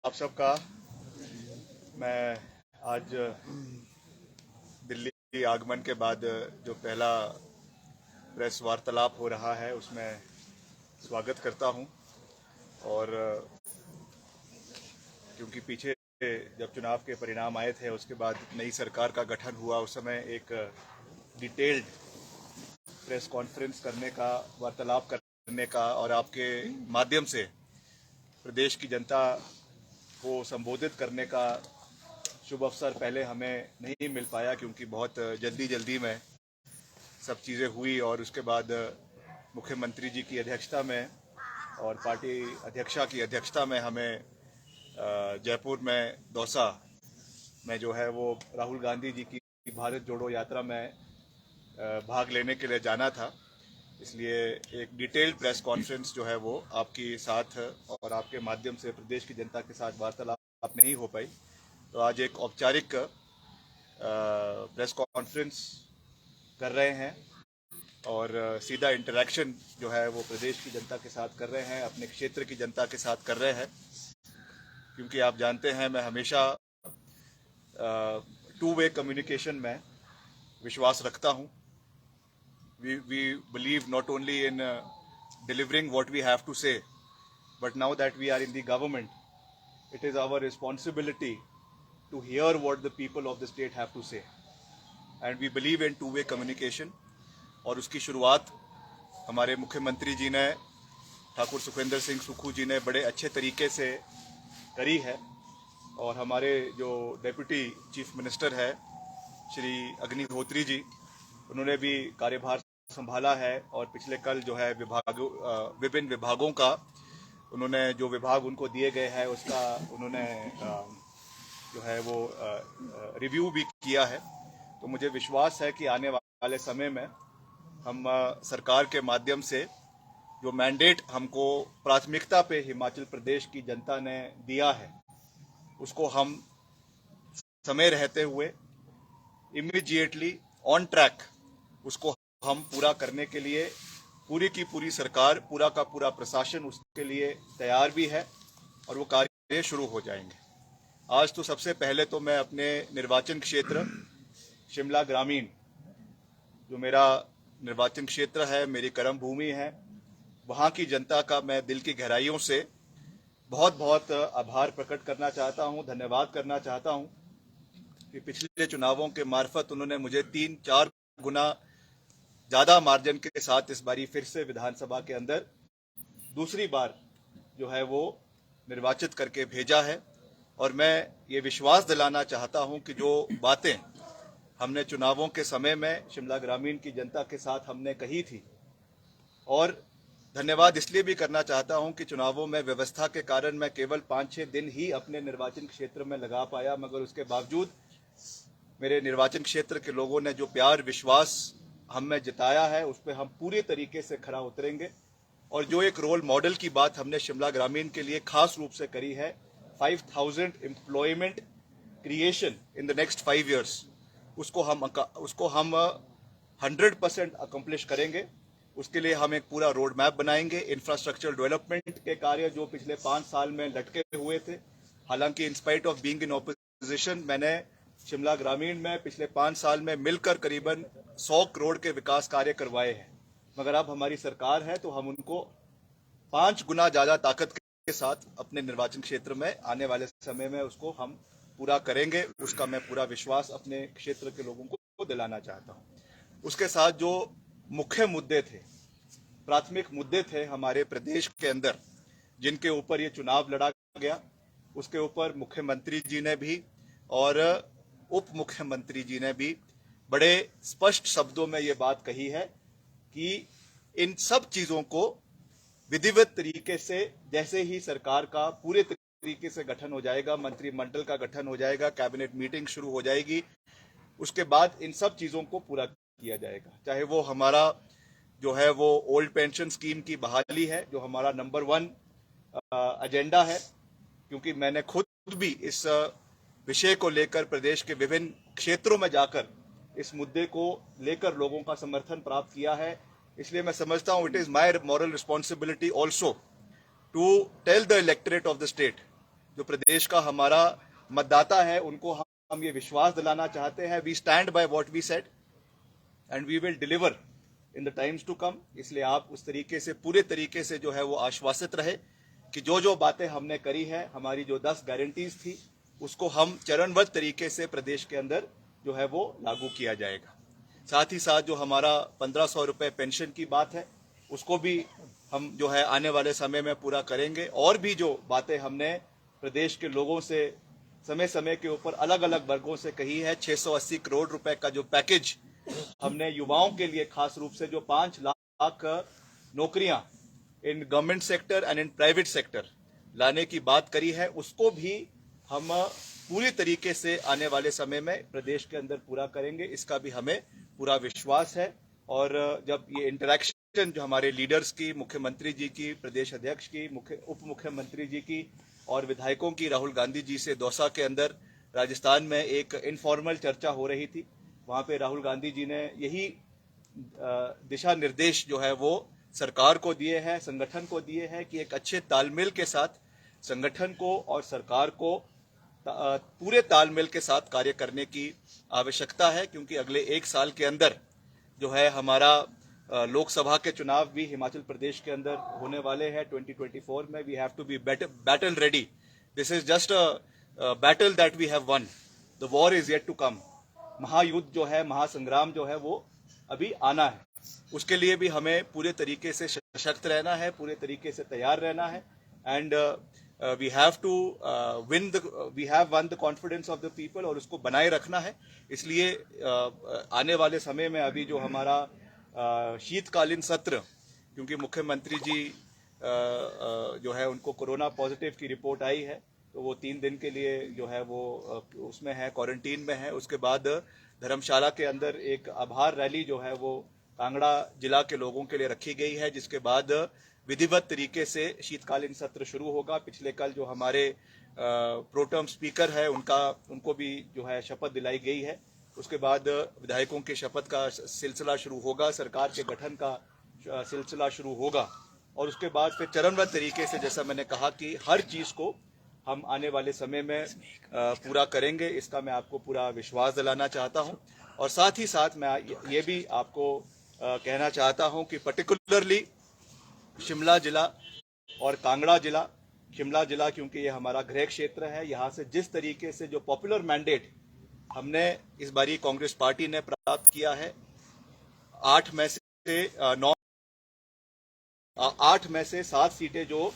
आप सबका मैं आज दिल्ली आगमन के बाद जो पहला प्रेस वार्तालाप हो रहा है उसमें स्वागत करता हूं। और क्योंकि पीछे जब चुनाव के परिणाम आए थे उसके बाद नई सरकार का गठन हुआ, उस समय एक डिटेल्ड प्रेस कॉन्फ्रेंस करने का, वार्तालाप करने का और आपके माध्यम से प्रदेश की जनता को संबोधित करने का शुभ अवसर पहले हमें नहीं मिल पाया, क्योंकि बहुत जल्दी जल्दी में सब चीज़ें हुई। और उसके बाद मुख्यमंत्री जी की अध्यक्षता में और पार्टी अध्यक्षा की अध्यक्षता में हमें जयपुर में दौसा में जो है वो राहुल गांधी जी की भारत जोड़ो यात्रा में भाग लेने के लिए जाना था। इसलिए एक डिटेल्ड प्रेस कॉन्फ्रेंस जो है वो आपके साथ और आपके माध्यम से प्रदेश की जनता के साथ वार्तालाप नहीं हो पाई। तो आज एक औपचारिक प्रेस कॉन्फ्रेंस कर रहे हैं और सीधा इंटरेक्शन जो है वो प्रदेश की जनता के साथ कर रहे हैं, अपने क्षेत्र की जनता के साथ कर रहे हैं। क्योंकि आप जानते हैं मैं हमेशा टू वे कम्युनिकेशन में विश्वास रखता हूं। we believe not only in delivering what we have to say, but now that we are in the government, it is our responsibility to hear what the people of the state have to say, and we believe in two way communication। और उसकी शुरुआत हमारे मुख्यमंत्री जी ने, ठाकुर सुखविंदर सिंह सुक्खू जी ने बड़े अच्छे तरीके से करी है। और हमारे जो डेप्यूटी चीफ मिनिस्टर है श्री अग्निहोत्री जी, उन्होंने भी कार्यभार संभाला है और पिछले कल जो है विभिन्न विभागों का उन्होंने, जो विभाग उनको दिए गए हैं उसका उन्होंने जो है वो रिव्यू भी किया है। तो मुझे विश्वास है कि आने वाले समय में हम सरकार के माध्यम से जो मैंडेट हमको प्राथमिकता पे हिमाचल प्रदेश की जनता ने दिया है उसको हम समय रहते हुए इमीडिएटली ऑन ट्रैक उसको हम पूरा करने के लिए पूरी की पूरी सरकार, पूरा का पूरा प्रशासन उसके लिए तैयार भी है और वो कार्य शुरू हो जाएंगे। आज तो सबसे पहले तो मैं अपने निर्वाचन क्षेत्र शिमला ग्रामीण, जो मेरा निर्वाचन क्षेत्र है, मेरी कर्म भूमि है, वहाँ की जनता का मैं दिल की गहराइयों से बहुत बहुत आभार प्रकट करना चाहता हूँ, धन्यवाद करना चाहता हूँ कि पिछले चुनावों के मार्फत उन्होंने मुझे 3-4 गुना ज्यादा मार्जिन के साथ इस बारी फिर से विधानसभा के अंदर दूसरी बार जो है वो निर्वाचित करके भेजा है। और मैं ये विश्वास दिलाना चाहता हूं कि जो बातें हमने चुनावों के समय में शिमला ग्रामीण की जनता के साथ हमने कही थी, और धन्यवाद इसलिए भी करना चाहता हूं कि चुनावों में व्यवस्था के कारण मैं केवल 5-6 दिन ही अपने निर्वाचन क्षेत्र में लगा पाया, मगर उसके बावजूद मेरे निर्वाचन क्षेत्र के लोगों ने जो प्यार विश्वास हम में जिताया है उस पर हम पूरे तरीके से खरा उतरेंगे। और जो एक रोल मॉडल की बात हमने शिमला ग्रामीण के लिए खास रूप से करी है, 5000 employment creation in the next 5 years, उसको हम 100% अकम्प्लिश करेंगे। उसके लिए हम एक पूरा रोड मैप बनाएंगे। इंफ्रास्ट्रक्चर डेवलपमेंट के कार्य जो पिछले 5 साल में लटके हुए थे, हालांकि in spite of being in opposition मैंने शिमला ग्रामीण में पिछले 5 साल में मिलकर करीबन 100 करोड़ के विकास कार्य करवाए हैं, मगर अब हमारी सरकार है तो हम उनको 5 गुना ज्यादा ताकत के साथ अपने निर्वाचन क्षेत्र में आने वाले समय में उसको हम पूरा करेंगे। उसका मैं पूरा विश्वास अपने क्षेत्र के लोगों को दिलाना चाहता हूं। उसके साथ जो मुख्य मुद्दे थे, प्राथमिक मुद्दे थे हमारे प्रदेश के अंदर, जिनके ऊपर ये चुनाव लड़ा गया, उसके ऊपर मुख्यमंत्री जी ने भी और उप मुख्यमंत्री जी ने भी बड़े स्पष्ट शब्दों में ये बात कही है कि इन सब चीजों को विधिवत तरीके से, जैसे ही सरकार का पूरे तरीके से गठन हो जाएगा, मंत्रिमंडल का गठन हो जाएगा, कैबिनेट मीटिंग शुरू हो जाएगी, उसके बाद इन सब चीजों को पूरा किया जाएगा। चाहे वो हमारा जो है वो ओल्ड पेंशन स्कीम की बहाली है, जो हमारा नंबर 1 एजेंडा है, क्योंकि मैंने खुद भी इस विषय को लेकर प्रदेश के विभिन्न क्षेत्रों में जाकर इस मुद्दे को लेकर लोगों का समर्थन प्राप्त किया है। इसलिए मैं समझता हूं it is my moral responsibility also to tell the electorate of the state, जो प्रदेश का हमारा मतदाता है, उनको हम ये विश्वास दिलाना चाहते हैं, we stand by what we said and we will deliver in the times to come. इसलिए आप उस तरीके से, पूरे तरीके से जो है वो आश्वासित रहे कि जो जो बातें हमने करी है, हमारी जो 10 गारंटीज थी, उसको हम चरणबद्ध तरीके से प्रदेश के अंदर जो है वो लागू किया जाएगा। साथ ही साथ जो हमारा 1500 रुपए पेंशन की बात है, उसको भी हम जो है आने वाले समय में पूरा करेंगे। और भी जो बातें हमने प्रदेश के लोगों से समय समय के ऊपर अलग अलग वर्गों से कही है, 680 करोड़ रुपए का जो पैकेज हमने युवाओं के लिए, खास रूप से जो 5 लाख नौकरियां in government sector and in private sector लाने की बात करी है, उसको भी हम पूरी तरीके से आने वाले समय में प्रदेश के अंदर पूरा करेंगे। इसका भी हमें पूरा विश्वास है। और जब ये इंटरेक्शन जो हमारे लीडर्स की, मुख्यमंत्री जी की, प्रदेश अध्यक्ष की, उप मुख्यमंत्री जी की और विधायकों की राहुल गांधी जी से दौसा के अंदर राजस्थान में एक इनफॉर्मल चर्चा हो रही थी, वहां पे राहुल गांधी जी ने यही दिशा निर्देश जो है वो सरकार को दिए हैं, संगठन को दिए हैं कि एक अच्छे तालमेल के साथ संगठन को और सरकार को पूरे तालमेल के साथ कार्य करने की आवश्यकता है, क्योंकि अगले 1 साल के अंदर जो है हमारा लोकसभा के चुनाव भी हिमाचल प्रदेश के अंदर होने वाले हैं 2024 में। We have to be battle ready. This is just a battle that we have won, the war is yet to come. महायुद्ध जो है, महासंग्राम जो है वो अभी आना है। उसके लिए भी हमें पूरे तरीके से सशक्त रहना है, पूरे तरीके से तैयार रहना है। And we have won the confidence of the people, और उसको बनाए रखना है। इसलिए आने वाले समय में अभी जो हमारा शीतकालीन सत्र, क्योंकि मुख्यमंत्री जी जो है उनको कोरोना पॉजिटिव की रिपोर्ट आई है, तो वो 3 दिन के लिए जो है वो उसमें है, क्वारंटीन में है। उसके बाद धर्मशाला के अंदर एक आभार रैली जो है वो कांगड़ा जिला के लोगों के लिए रखी गई है, जिसके बाद विधिवत तरीके से शीतकालीन सत्र शुरू होगा। पिछले कल जो हमारे प्रोटर्म स्पीकर है उनको भी जो है शपथ दिलाई गई है। उसके बाद विधायकों के शपथ का सिलसिला शुरू होगा, सरकार के गठन का सिलसिला शुरू होगा, और उसके बाद फिर चरणबद्ध तरीके से, जैसा मैंने कहा कि हर चीज को हम आने वाले समय में पूरा करेंगे। इसका मैं आपको पूरा विश्वास दिलाना चाहता हूं। और साथ ही साथ मैं ये भी आपको कहना चाहता हूं कि पर्टिकुलरली शिमला जिला और कांगड़ा जिला, शिमला जिला क्योंकि ये हमारा गृह क्षेत्र है, यहाँ से जिस तरीके से जो पॉपुलर मैंडेट हमने इस बारी कांग्रेस पार्टी ने प्राप्त किया है, 8 में से 7 सीटें जो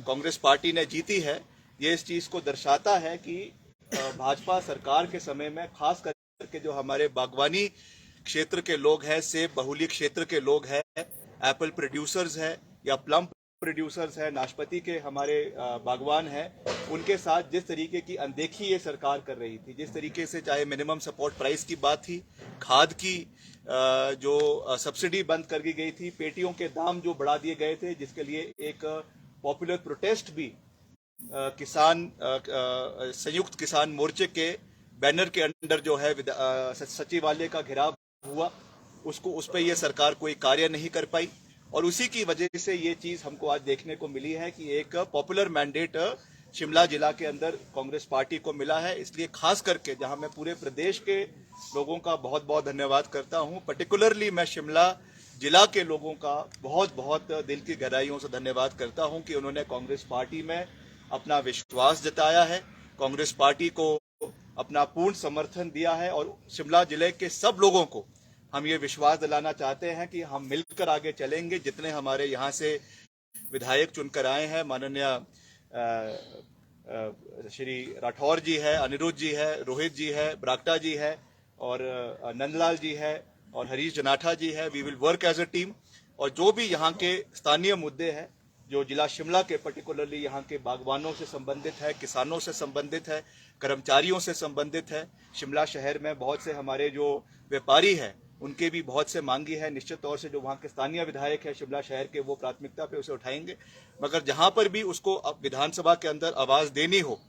कांग्रेस पार्टी ने जीती है, ये इस चीज को दर्शाता है कि भाजपा सरकार के समय में खास करके जो हमारे बागवानी क्षेत्र के लोग हैं, सेब बहुली क्षेत्र के लोग हैं, एप्पल प्रोड्यूसर्स हैं या प्लम प्रोड्यूसर्स हैं, नाशपाती के हमारे बागवान हैं, उनके साथ जिस तरीके की अनदेखी ये सरकार कर रही थी, जिस तरीके से चाहे मिनिमम सपोर्ट प्राइस की बात थी, खाद की जो सब्सिडी बंद कर दी गई थी, पेटियों के दाम जो बढ़ा दिए गए थे, जिसके लिए एक पॉपुलर प्रोटेस्ट भी किसान संयुक्त किसान मोर्चे के बैनर के अंडर जो है सचिवालय का घेराव हुआ, उस पर यह सरकार कोई कार्य नहीं कर पाई। और उसी की वजह से ये चीज हमको आज देखने को मिली है कि एक पॉपुलर मैंडेट शिमला जिला के अंदर कांग्रेस पार्टी को मिला है। इसलिए खास करके जहां मैं पूरे प्रदेश के लोगों का बहुत बहुत धन्यवाद करता हूं, पर्टिकुलरली मैं शिमला जिला के लोगों का बहुत बहुत दिल की गहराइयों से धन्यवाद करता हूं कि उन्होंने कांग्रेस पार्टी में अपना विश्वास जताया है, कांग्रेस पार्टी को अपना पूर्ण समर्थन दिया है। और शिमला जिले के सब लोगों को हम ये विश्वास दिलाना चाहते हैं कि हम मिलकर आगे चलेंगे। जितने हमारे यहाँ से विधायक चुनकर आए हैं, माननीय श्री राठौर जी है, अनिरुद्ध जी है, रोहित जी है, बरागटा जी है, और नंदलाल जी है, और हरीश जनाठा जी है। We will work as a team. और जो भी यहाँ के स्थानीय मुद्दे हैं, जो जिला शिमला के पर्टिकुलरली यहाँ के बागवानों से संबंधित है, किसानों से संबंधित है, कर्मचारियों से संबंधित है, शिमला शहर में बहुत से हमारे जो व्यापारी हैं उनके भी बहुत से मांगी है। निश्चित तौर से जो वहाँ के स्थानीय विधायक है शिमला शहर के, वो प्राथमिकता पे उसे उठाएंगे। मगर जहां पर भी उसको अब विधानसभा के अंदर आवाज देनी हो,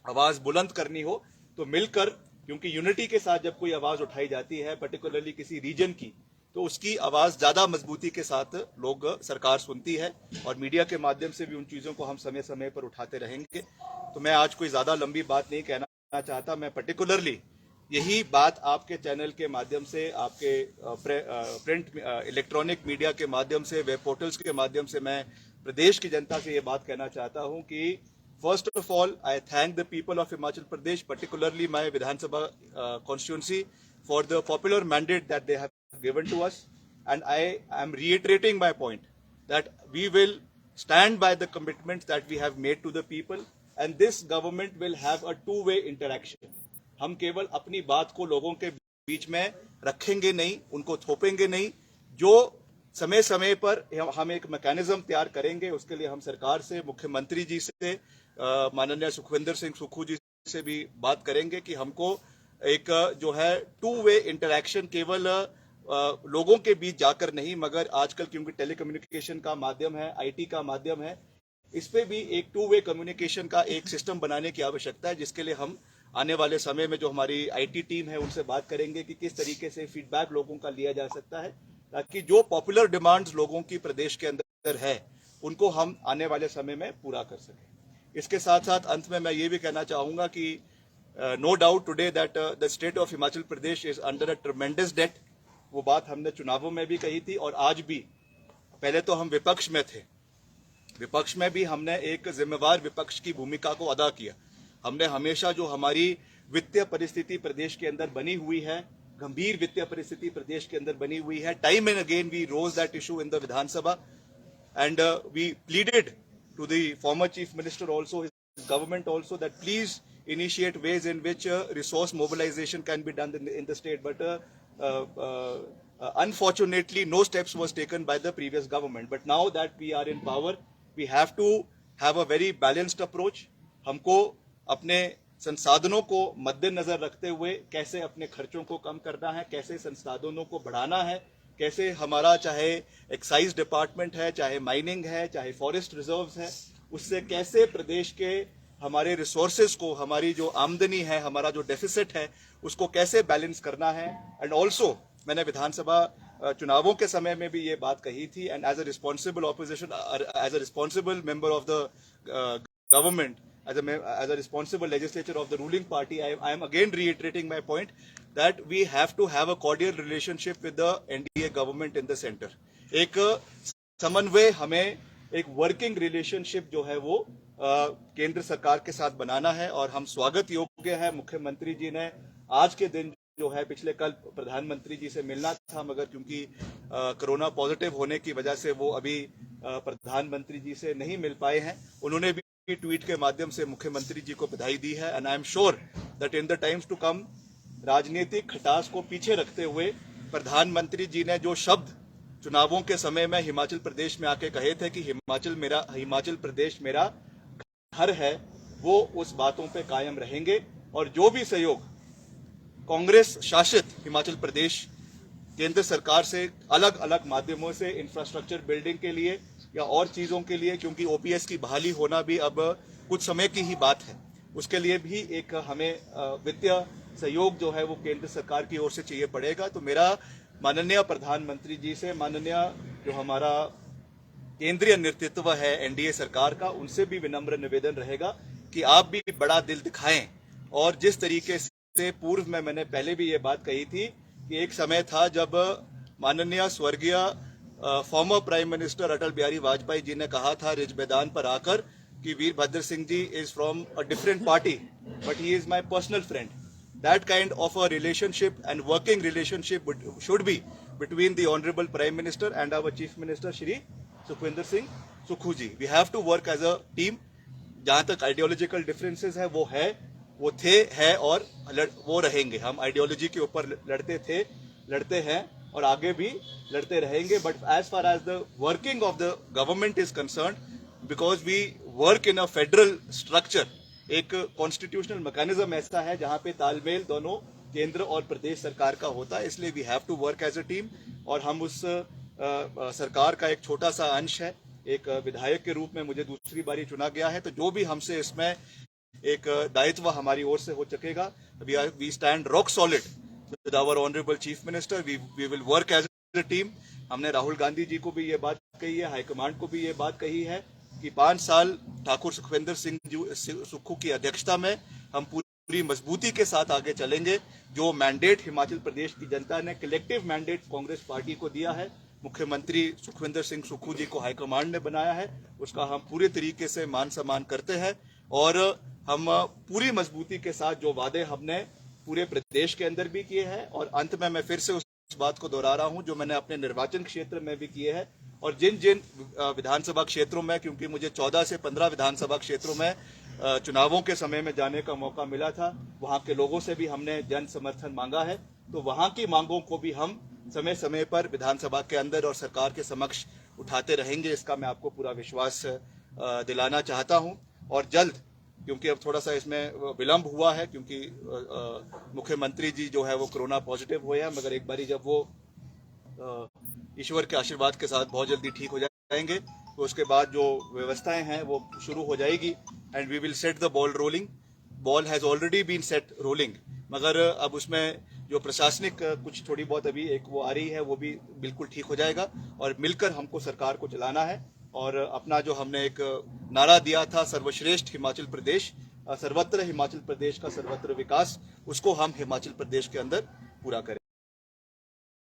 आवाज बुलंद करनी हो, तो मिलकर, क्योंकि यूनिटी के साथ जब कोई आवाज उठाई जाती है पर्टिकुलरली किसी रीजन की, तो उसकी आवाज ज्यादा मजबूती के साथ लोग सरकार सुनती है और मीडिया के माध्यम से भी उन चीजों को हम समय समय पर उठाते रहेंगे। तो मैं आज कोई ज्यादा लंबी बात नहीं कहना चाहता। मैं पर्टिकुलरली यही बात आपके चैनल के माध्यम से, आपके प्रिंट इलेक्ट्रॉनिक मीडिया के माध्यम से, वेब पोर्टल्स के माध्यम से मैं प्रदेश की जनता से ये बात कहना चाहता हूं कि first of all I thank the people of Himachal Pradesh, particularly my Vidhan Sabha constituency, for the popular mandate that they have given to us, and I am reiterating my point that we will stand by the commitments that we have made to the people, and this government will have a two-way interaction. हम केवल अपनी बात को लोगों के बीच में रखेंगे नहीं, उनको थोपेंगे नहीं। जो समय समय पर हम एक मैकेनिज्म तैयार करेंगे, उसके लिए हम सरकार से, मुख्यमंत्री जी से, माननीय सुखविंदर सिंह सुक्खू जी से भी बात करेंगे कि हमको एक जो है टू वे इंटरैक्शन केवल लोगों के बीच जाकर नहीं, मगर आजकल क्योंकि टेलीकम्युनिकेशन का माध्यम है, आईटी का माध्यम है, इस पे भी एक टू वे कम्युनिकेशन का एक सिस्टम बनाने की आवश्यकता है, जिसके लिए हम आने वाले समय में जो हमारी आईटी टीम है उनसे बात करेंगे कि किस तरीके से फीडबैक लोगों का लिया जा सकता है, ताकि जो पॉपुलर डिमांड्स लोगों की प्रदेश के अंदर है उनको हम आने वाले समय में पूरा कर सकें। इसके साथ साथ अंत में मैं ये भी कहना चाहूंगा कि no doubt today that the state of Himachal Pradesh is under a tremendous debt. वो बात हमने चुनावों में भी कही थी और आज भी। पहले तो हम विपक्ष में थे, विपक्ष में भी हमने एक जिम्मेवार विपक्ष की भूमिका को अदा किया। हमने हमेशा जो हमारी वित्तीय परिस्थिति प्रदेश के अंदर बनी हुई है, गंभीर वित्तीय परिस्थिति प्रदेश के अंदर बनी हुई है, time and again we rose that issue in the Vidhan Sabha and we pleaded to the former chief minister also, his government also, that please initiate ways in which resource mobilization can be done in the state. But unfortunately, no steps was taken by the previous government. But now that we are in power, we have to have a very balanced approach. हमको अपने संसाधनों को मद्देनजर रखते हुए कैसे अपने खर्चों को कम करना है, कैसे संसाधनों को बढ़ाना है, कैसे हमारा चाहे एक्साइज डिपार्टमेंट है, चाहे माइनिंग है, चाहे फॉरेस्ट रिजर्व्स है, उससे कैसे प्रदेश के हमारे रिसोर्सेज को, हमारी जो आमदनी है, हमारा जो डेफिसिट है, उसको कैसे बैलेंस करना है। एंड ऑल्सो मैंने विधानसभा चुनावों के समय में भी ये बात कही थी, and as a responsible opposition, as a responsible member of the government, as a responsible legislature of the ruling party, I am again reiterating my point that we have to have a cordial relationship with the NDA government in the center. एक समन्वय, हमें एक working relationship जो है वो केंद्र सरकार के साथ बनाना है। और हम स्वागत योग्य है, मुख्यमंत्री जी ने आज के दिन जो है, पिछले कल प्रधानमंत्री जी से मिलना था, मगर क्योंकि कोरोना पॉजिटिव होने की वजह से वो अभी प्रधानमंत्री जी से नहीं मिल पाए हैं। उन्होंने भी ट्वीट के माध्यम से मुख्यमंत्री जी को बधाई दी है। And I am sure that in the times to come, राजनीतिक खटास को पीछे रखते हुए प्रधानमंत्री जी ने जो शब्द चुनावों के समय में हिमाचल प्रदेश में आके कहे थे कि हिमाचल प्रदेश मेरा घर है, वो उस बातों पे कायम रहेंगे। और जो भी सहयोग कांग्रेस शासित हिमाचल प्रदेश केंद्र सरकार से अलग अलग माध्यमों से, इंफ्रास्ट्रक्चर बिल्डिंग के लिए या और चीजों के लिए, क्योंकि ओपीएस की बहाली होना भी अब कुछ समय की ही बात है, उसके लिए भी एक हमें वित्तीय सहयोग जो है वो केंद्र सरकार की ओर से चाहिए पड़ेगा। तो मेरा माननीय प्रधानमंत्री जी से, माननीय जो हमारा केंद्रीय नेतृत्व है एनडीए सरकार का, उनसे भी विनम्र निवेदन रहेगा कि आप भी बड़ा दिल दिखाएं। और जिस तरीके से पूर्व में मैंने पहले भी ये बात कही थी कि एक समय था जब माननीय स्वर्गीय former prime minister Atal Bihari Vajpayee ji ने कहा था रिज मैदान पर आकर कि Virbhadra Singh ji is from a different party but he is my personal friend. That kind of a relationship and working relationship should be between the honourable prime minister and our chief minister Shri Sukhvinder Singh Sukhu ji. We have to work as a team. जहां तक ideological differences है, वो थे, है और वो रहेंगे। हम आइडियोलॉजी के ऊपर लड़ते थे, लड़ते हैं और आगे भी लड़ते रहेंगे। But as far as the working of the government is concern, because we work in a federal structure, एक कॉन्स्टिट्यूशनल मैकेनिज्म ऐसा है जहां पे तालमेल दोनों केंद्र और प्रदेश सरकार का होता है, इसलिए we have to work as a team. और हम उस सरकार का एक छोटा सा अंश है। एक विधायक के रूप में मुझे दूसरी बारी चुना गया है, तो जो भी हमसे इसमें एक दायित्व हमारी ओर से हो सकेगा, we stand rock solid with our honorable chief minister. We will work as team, हमने राहुल गांधी जी को भी ये बात कही है, हाईकमांड को भी ये बात कही है कि 5 साल ठाकुर सुखविंदर सिंह सुक्खू की अध्यक्षता में हम पूरी मजबूती के साथ आगे चलेंगे। जो मैंडेट हिमाचल प्रदेश की जनता ने कलेक्टिव मैंडेट कांग्रेस पार्टी को दिया है, मुख्यमंत्री सुखविंदर सिंह सुक्खू जी को हाईकमांड ने बनाया है, उसका हम पूरे तरीके से मान सम्मान करते हैं और हम पूरी मजबूती के साथ जो वादे हमने पूरे प्रदेश के अंदर भी किए हैं और अंत में मैं फिर से उस बात को दोहरा रहा हूं जो मैंने अपने निर्वाचन क्षेत्र में भी किए हैं और जिन जिन विधानसभा क्षेत्रों में, क्योंकि मुझे 14 से 15 विधानसभा क्षेत्रों में चुनावों के समय में जाने का मौका मिला था, वहां के लोगों से भी हमने जन समर्थन मांगा है, तो वहां की मांगों को भी हम समय समय पर विधानसभा के अंदर और सरकार के समक्ष उठाते रहेंगे। इसका मैं आपको पूरा विश्वास दिलाना चाहता हूं और जल्द, क्योंकि अब थोड़ा सा इसमें विलंब हुआ है क्योंकि मुख्यमंत्री जी जो है वो कोरोना पॉजिटिव हुए हैं, मगर एक बारी जब वो ईश्वर के आशीर्वाद के साथ बहुत जल्दी ठीक हो जाएंगे तो उसके बाद जो व्यवस्थाएं हैं वो शुरू हो जाएगी and we will set the ball rolling. Ball has already been set rolling, मगर अब उसमें जो प्रशासनिक कुछ थोड़ी बहुत अभी एक वो आ रही है वो भी बिल्कुल ठीक हो जाएगा और मिलकर हमको सरकार को चलाना है और अपना जो हमने एक नारा दिया था सर्वश्रेष्ठ हिमाचल प्रदेश, सर्वत्र हिमाचल प्रदेश का सर्वत्र विकास, उसको हम हिमाचल प्रदेश के अंदर पूरा करें।